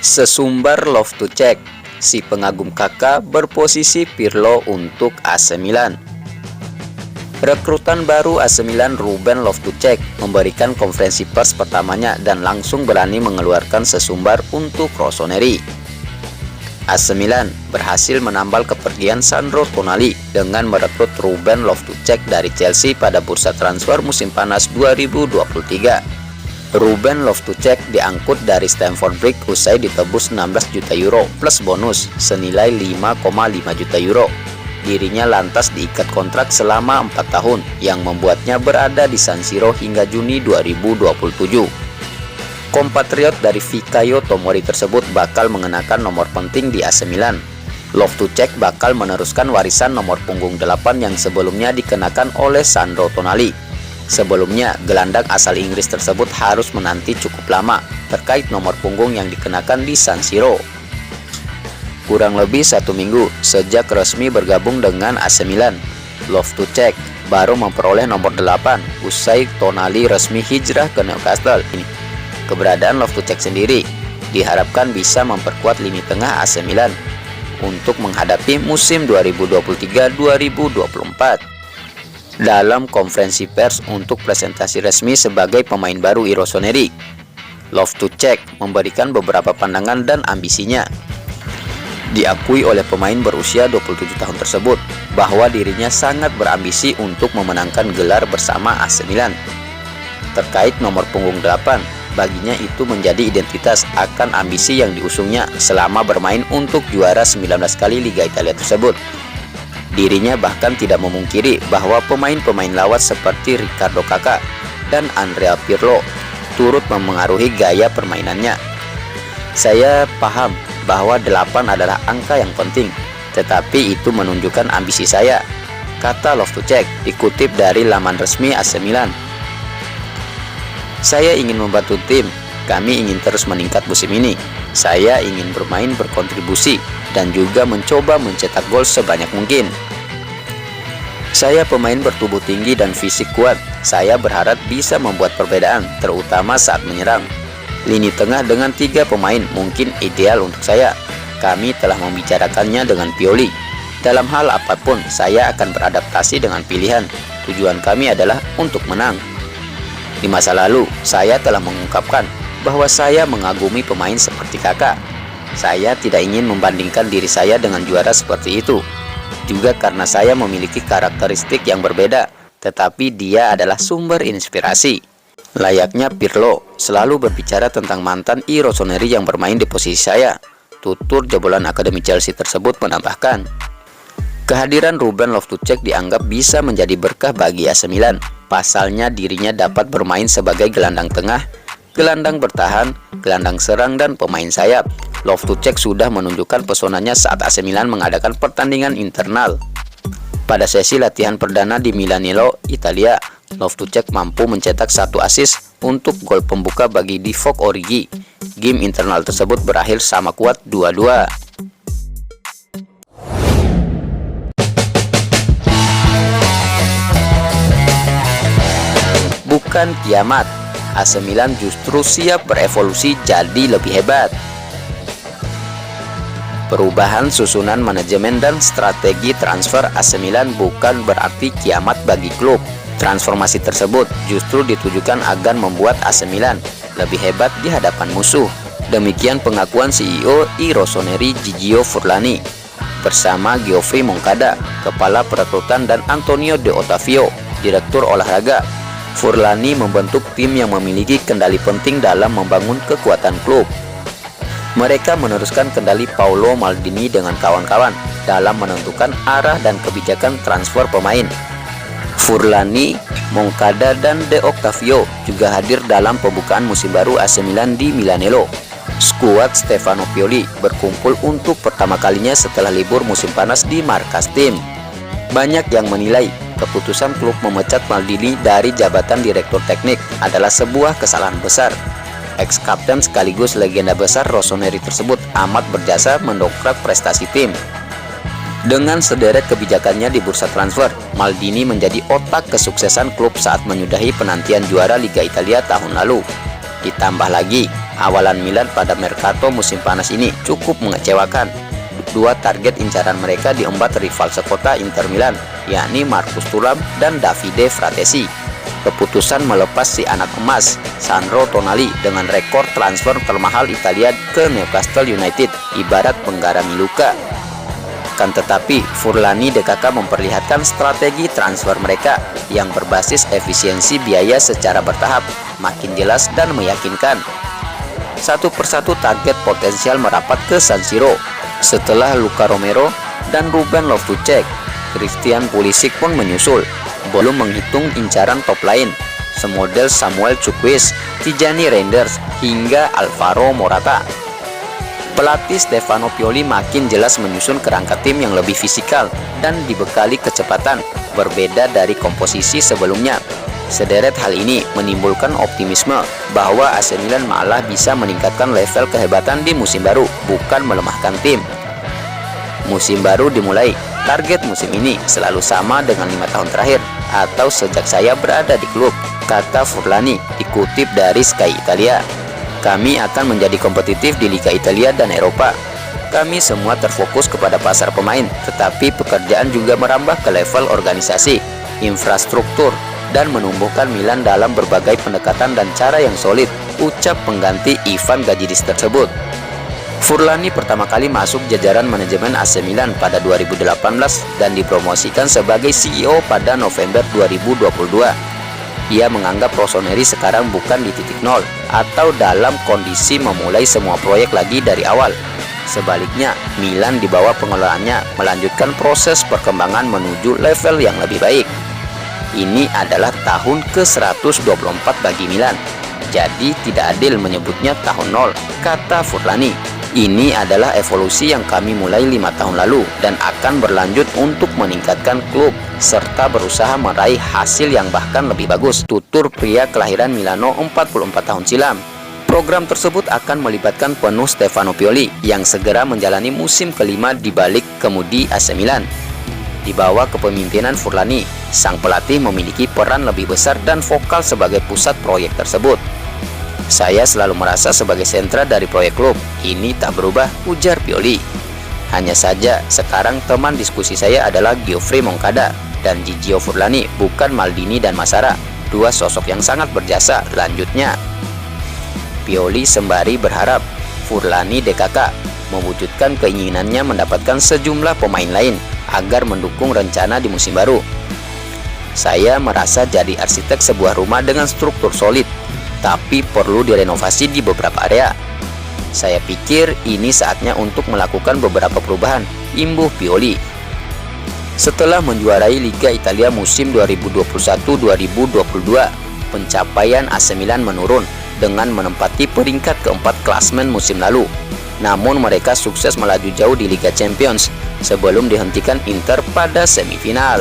Sesumbar Loftus-Cheek, si pengagum Kakak berposisi Pirlo untuk AC Milan. Rekrutan baru AC Milan Ruben Loftus-Cheek memberikan konferensi pers pertamanya dan langsung berani mengeluarkan sesumbar untuk Rossoneri. AC Milan berhasil menambal kepergian Sandro Tonali dengan merekrut Ruben Loftus-Cheek dari Chelsea pada bursa transfer musim panas 2023. Ruben Loftus-Cheek diangkut dari Stamford Bridge usai ditebus 16 juta euro plus bonus senilai 5,5 juta euro. Dirinya lantas diikat kontrak selama 4 tahun yang membuatnya berada di San Siro hingga Juni 2027. Kompatriot dari Fikayo Tomori tersebut bakal mengenakan nomor penting di AC Milan. Loftus-Cheek bakal meneruskan warisan nomor punggung 8 yang sebelumnya dikenakan oleh Sandro Tonali. Sebelumnya, gelandang asal Inggris tersebut harus menanti cukup lama terkait nomor punggung yang dikenakan di San Siro. Kurang lebih 1 minggu sejak resmi bergabung dengan AC Milan, Loftus-Cheek baru memperoleh nomor 8 usai Tonali resmi hijrah ke Newcastle. Keberadaan Loftus-Cheek sendiri diharapkan bisa memperkuat lini tengah AC Milan untuk menghadapi musim 2023-2024. Dalam konferensi pers untuk presentasi resmi sebagai pemain baru Rossoneri, Loftus-Cheek memberikan beberapa pandangan dan ambisinya. Diakui oleh pemain berusia 27 tahun tersebut bahwa dirinya sangat berambisi untuk memenangkan gelar bersama AC Milan. Terkait nomor punggung 8, baginya itu menjadi identitas akan ambisi yang diusungnya selama bermain untuk juara 19 kali Liga Italia tersebut. Dirinya bahkan tidak memungkiri bahwa pemain-pemain lawas seperti Ricardo Kakak dan Andrea Pirlo turut memengaruhi gaya permainannya. Saya paham bahwa 8 adalah angka yang penting, tetapi itu menunjukkan ambisi saya, kata Loftus-Cheek dikutip dari laman resmi AC Milan. Saya ingin membantu tim, kami ingin terus meningkat musim ini. Saya ingin bermain berkontribusi dan juga mencoba mencetak gol sebanyak mungkin. Saya pemain bertubuh tinggi dan fisik kuat. Saya berharap bisa membuat perbedaan, terutama saat menyerang. Lini tengah dengan 3 pemain mungkin ideal untuk saya. Kami telah membicarakannya dengan Pioli. Dalam hal apapun, saya akan beradaptasi dengan pilihan. Tujuan kami adalah untuk menang. Di masa lalu, saya telah mengungkapkan bahwa saya mengagumi pemain seperti Kakak. Saya tidak ingin membandingkan diri saya dengan juara seperti itu. Juga karena saya memiliki karakteristik yang berbeda, tetapi dia adalah sumber inspirasi. Layaknya Pirlo, selalu berbicara tentang mantan Rossoneri yang bermain di posisi saya. Tutur jebolan Akademi Chelsea tersebut menambahkan, kehadiran Ruben Loftus-Cheek dianggap bisa menjadi berkah bagi AC Milan. Pasalnya dirinya dapat bermain sebagai gelandang tengah, gelandang bertahan, gelandang serang, dan pemain sayap. Loftus-Cheek sudah menunjukkan pesonanya saat AC Milan mengadakan pertandingan internal. Pada sesi latihan perdana di Milanello, Italia, Loftus-Cheek mampu mencetak 1 assist untuk gol pembuka bagi Divock Origi. Game internal tersebut berakhir sama kuat 2-2. Bukan kiamat, AC Milan justru siap berevolusi jadi lebih hebat. Perubahan susunan manajemen dan strategi transfer AC Milan bukan berarti kiamat bagi klub. Transformasi tersebut justru ditujukan agar membuat AC Milan lebih hebat di hadapan musuh. Demikian pengakuan CEO Rossoneri Gigio Furlani bersama Geoffrey Moncada, Kepala Perekrutan, dan Antonio De Ottavio, Direktur Olahraga. Furlani membentuk tim yang memiliki kendali penting dalam membangun kekuatan klub. Mereka meneruskan kendali Paolo Maldini dengan kawan-kawan dalam menentukan arah dan kebijakan transfer pemain. Furlani, Moncada, dan De Ottavio juga hadir dalam pembukaan musim baru AC Milan di Milanello. Skuad Stefano Pioli berkumpul untuk pertama kalinya setelah libur musim panas di markas tim. Banyak yang menilai keputusan klub memecat Maldini dari jabatan direktur teknik adalah sebuah kesalahan besar. Ex-kapten sekaligus legenda besar Rossoneri tersebut amat berjasa mendongkrak prestasi tim. Dengan sederet kebijakannya di bursa transfer, Maldini menjadi otak kesuksesan klub saat menyudahi penantian juara Liga Italia tahun lalu. Ditambah lagi, Awalan Milan pada Mercato musim panas ini cukup mengecewakan. Dua target incaran mereka diembat rival sekota Inter Milan, yakni Marcus Thuram dan Davide Fratesi. Keputusan melepas si anak emas, Sandro Tonali, dengan rekor transfer termahal Italia ke Newcastle United, ibarat penggarami luka. Kan tetapi, Furlani DKK memperlihatkan strategi transfer mereka yang berbasis efisiensi biaya secara bertahap, makin jelas dan meyakinkan. Satu persatu target potensial merapat ke San Siro. Setelah Luka Romero dan Ruben Loftus-Cheek, Christian Pulisic pun menyusul. Belum menghitung incaran top lain, semodel Samuel Chukwueze, Tijani Reinders, hingga Alvaro Morata. Pelatih Stefano Pioli makin jelas menyusun kerangka tim yang lebih fisikal dan dibekali kecepatan, berbeda dari komposisi sebelumnya. Sederet hal ini menimbulkan optimisme bahwa AC Milan malah bisa meningkatkan level kehebatan di musim baru, bukan melemahkan tim. Musim baru dimulai, target musim ini selalu sama dengan 5 tahun terakhir, atau sejak saya berada di klub, kata Furlani, dikutip dari Sky Italia. Kami akan menjadi kompetitif di Liga Italia dan Eropa. Kami semua terfokus kepada pasar pemain, tetapi pekerjaan juga merambah ke level organisasi, infrastruktur, dan menumbuhkan Milan dalam berbagai pendekatan dan cara yang solid, ucap pengganti Ivan Gazidis tersebut. Furlani pertama kali masuk jajaran manajemen AC Milan pada 2018 dan dipromosikan sebagai CEO pada November 2022. Ia menganggap Rossoneri sekarang bukan di titik nol atau dalam kondisi memulai semua proyek lagi dari awal. Sebaliknya, Milan di bawah pengelolaannya melanjutkan proses perkembangan menuju level yang lebih baik. Ini adalah tahun ke-124 bagi Milan, jadi tidak adil menyebutnya tahun nol, kata Furlani. Ini adalah evolusi yang kami mulai 5 tahun lalu dan akan berlanjut untuk meningkatkan klub serta berusaha meraih hasil yang bahkan lebih bagus, tutur pria kelahiran Milano 44 tahun silam. Program tersebut akan melibatkan penuh Stefano Pioli yang segera menjalani musim kelima di balik kemudi AC Milan. Di bawah kepemimpinan Furlani, sang pelatih memiliki peran lebih besar dan vokal sebagai pusat proyek tersebut. Saya selalu merasa sebagai sentra dari proyek klub. Ini tak berubah, ujar Pioli. Hanya saja, sekarang teman diskusi saya adalah Geoffrey Moncada dan Gigio Furlani, bukan Maldini dan Massara, dua sosok yang sangat berjasa, lanjutnya. Pioli sembari berharap Furlani DKK mewujudkan keinginannya mendapatkan sejumlah pemain lain agar mendukung rencana di musim baru. Saya merasa jadi arsitek sebuah rumah dengan struktur solid, tapi perlu direnovasi di beberapa area. Saya pikir ini saatnya untuk melakukan beberapa perubahan, imbuh Pioli. Setelah menjuarai Liga Italia musim 2021-2022, pencapaian AC Milan menurun dengan menempati peringkat keempat klasmen musim lalu. Namun mereka sukses melaju jauh di Liga Champions sebelum dihentikan Inter pada semifinal.